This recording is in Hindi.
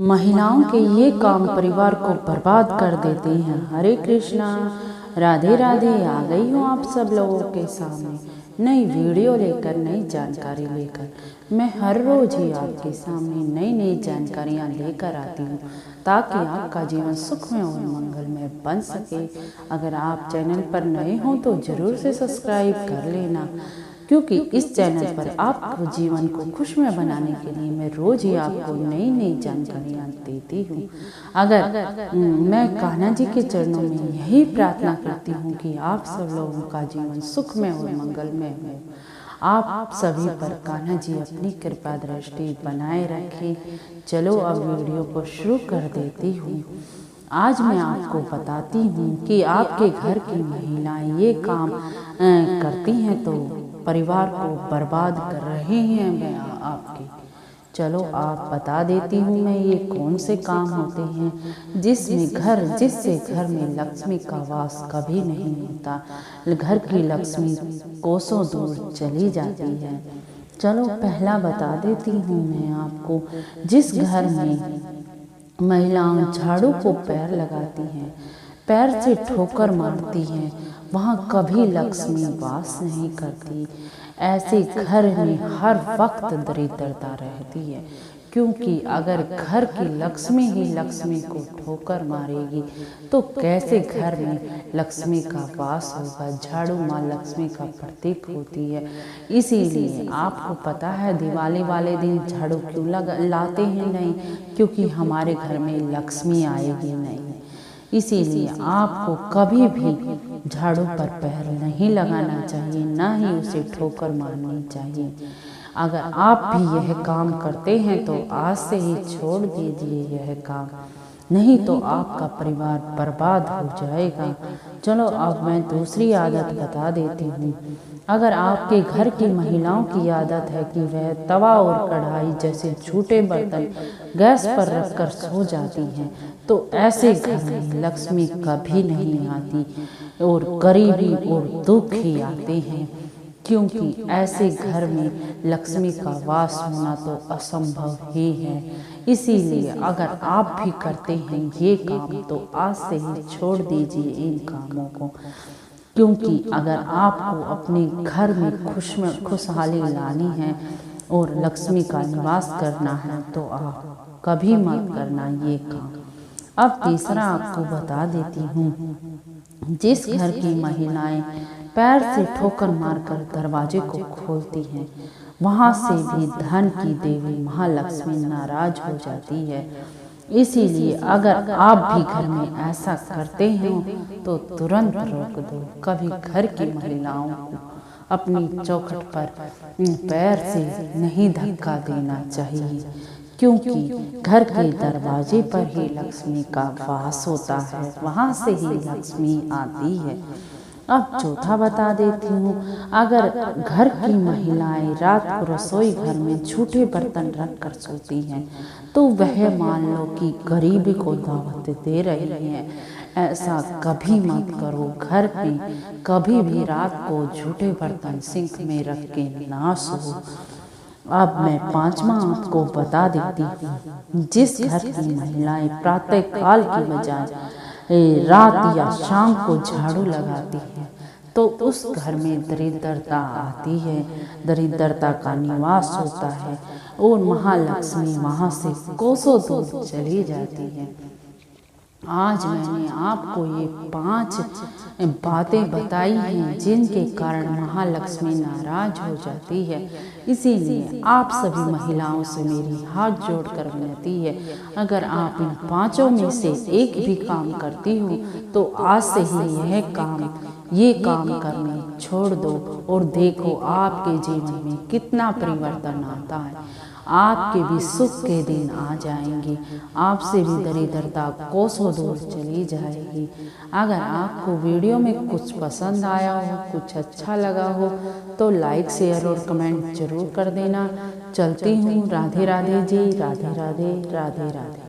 महिलाओं के ये काम परिवार को बर्बाद कर देते हैं। हरे कृष्णा, राधे राधे। आ गई हूँ आप सब लोगों के सामने नई वीडियो लेकर, नई जानकारी लेकर। मैं हर रोज ही आपके सामने नई नई जानकारियाँ लेकर आती हूँ ताकि आपका जीवन सुखमय और मंगलमय बन सके। अगर आप चैनल पर नए हों तो ज़रूर से सब्सक्राइब कर लेना, क्योंकि इस चैनल पर आपको जीवन को खुशमय बनाने के लिए मैं रोज ही आपको नई नई जानकारियाँ देती हूँ। अगर मैं कान्हा जी के चरणों में यही प्रार्थना करती हूँ कि आप सब लोगों का जीवन सुखमय और मंगलमय हो। आप सभी पर कान्हा जी अपनी कृपा दृष्टि बनाए रखें। चलो अब वीडियो को शुरू कर देती हूँ। आज मैं आपको बताती हूँ कि आपके घर की महिलाएं ये काम करती हैं तो परिवार को बर्बाद कर रहे हैं। मैं आपके चलो आप बता देती हूँ मैं ये कौन से काम होते हैं जिससे घर में लक्ष्मी का वास कभी नहीं होता। घर की लक्ष्मी कोसों दूर चली जाती है। चलो पहला बता देती हूँ मैं आपको। जिस घर में महिलाएं झाड़ू को पैर लगाती हैं, पैर से ठोकर मारती हैं, वहाँ कभी लक्ष्मी वास नहीं करती। ऐसे घर में हर वक्त दरिद्रता रहती है, क्योंकि अगर घर की लक्ष्मी ही लक्ष्मी को ठोकर मारेगी तो कैसे घर में लक्ष्मी का वास होगा। झाड़ू माँ लक्ष्मी का प्रतीक होती है, इसीलिए आपको पता है दिवाली वाले दिन झाड़ू क्यों लाते हैं? नहीं, क्योंकि हमारे घर में लक्ष्मी आएगी नहीं। इसीलिए आपको कभी भी झाड़ू पर पैर नहीं लगाना चाहिए, ना ही उसे ठोकर मारनी चाहिए। अगर आप भी यह काम करते हैं तो आज से ही छोड़ दीजिए यह काम, नहीं तो आपका परिवार बर्बाद हो जाएगा। चलो अब मैं दूसरी आदत बता देती हूँ। अगर आपके घर की महिलाओं की आदत है कि वह तवा और कढ़ाई जैसे झूठे बर्तन गैस पर रखकर सो जाती हैं, तो ऐसे घर में लक्ष्मी कभी नहीं आती और गरीबी और दुख ही आते हैं, क्योंकि ऐसे घर में लक्ष्मी का वास होना तो असंभव ही है। इसीलिए अगर आप भी करते हैं ये काम तो आज से ही छोड़ दीजिए इन कामों को, क्योंकि अगर आपको अपने घर में खुशहाली लानी है और लक्ष्मी का निवास करना है तो आप कभी मत करना ये काम। अब तीसरा आपको बता देती हूँ। जिस घर की महिलाएं पैर से ठोकर मारकर दरवाजे को खोलती हैं, वहां से भी धन की देवी महालक्ष्मी नाराज हो जाती है। इसीलिए अगर आप भी घर में ऐसा करते हैं तो तुरंत रोक दो। कभी घर की महिलाओं को अपनी चौखट पर पैर से नहीं धक्का देना चाहिए, क्योंकि घर के दरवाजे पर ही लक्ष्मी का वास होता है, वहाँ से ही लक्ष्मी आती है। अब चौथा बता देती हूँ। अगर घर की महिलाएं रात को रसोई घर में झूठे बर्तन रख कर सोती हैं तो वह मान लो कि गरीबी को दावत दे रही हैं। ऐसा कभी मत करो। घर में कभी भी रात को झूठे बर्तन सिंक में रख के ना सो। अब मैं पांचवा आपको बता देती हूँ। जिस घर की महिलाएं प्रातः काल की बजाय रात या शाम को झाड़ू लगाती है तो उस घर में दरिद्रता आती है, दरिद्रता का निवास होता है और महालक्ष्मी वहाँ से कोसों दूर चली जाती है। आज मैंने आपको ये 5 बातें बताई हैं जिनके कारण महालक्ष्मी नाराज हो जाती है। इसीलिए आप सभी महिलाओं से मेरी हाथ जोड़कर विनती है, अगर आप इन 5 में से एक भी काम करती हो तो आज से ही ये काम करने छोड़ दो और देखो आपके जीवन में कितना परिवर्तन आता है। आपके भी सुख के दिन आ जाएंगे, आपसे भी दरिद्रता कोसों दूर चली जाएगी। अगर आपको वीडियो में कुछ पसंद आया हो, कुछ अच्छा लगा हो तो लाइक शेयर और कमेंट जरूर कर देना। चलती हूँ। राधे राधे जी। राधे राधे। राधे राधे।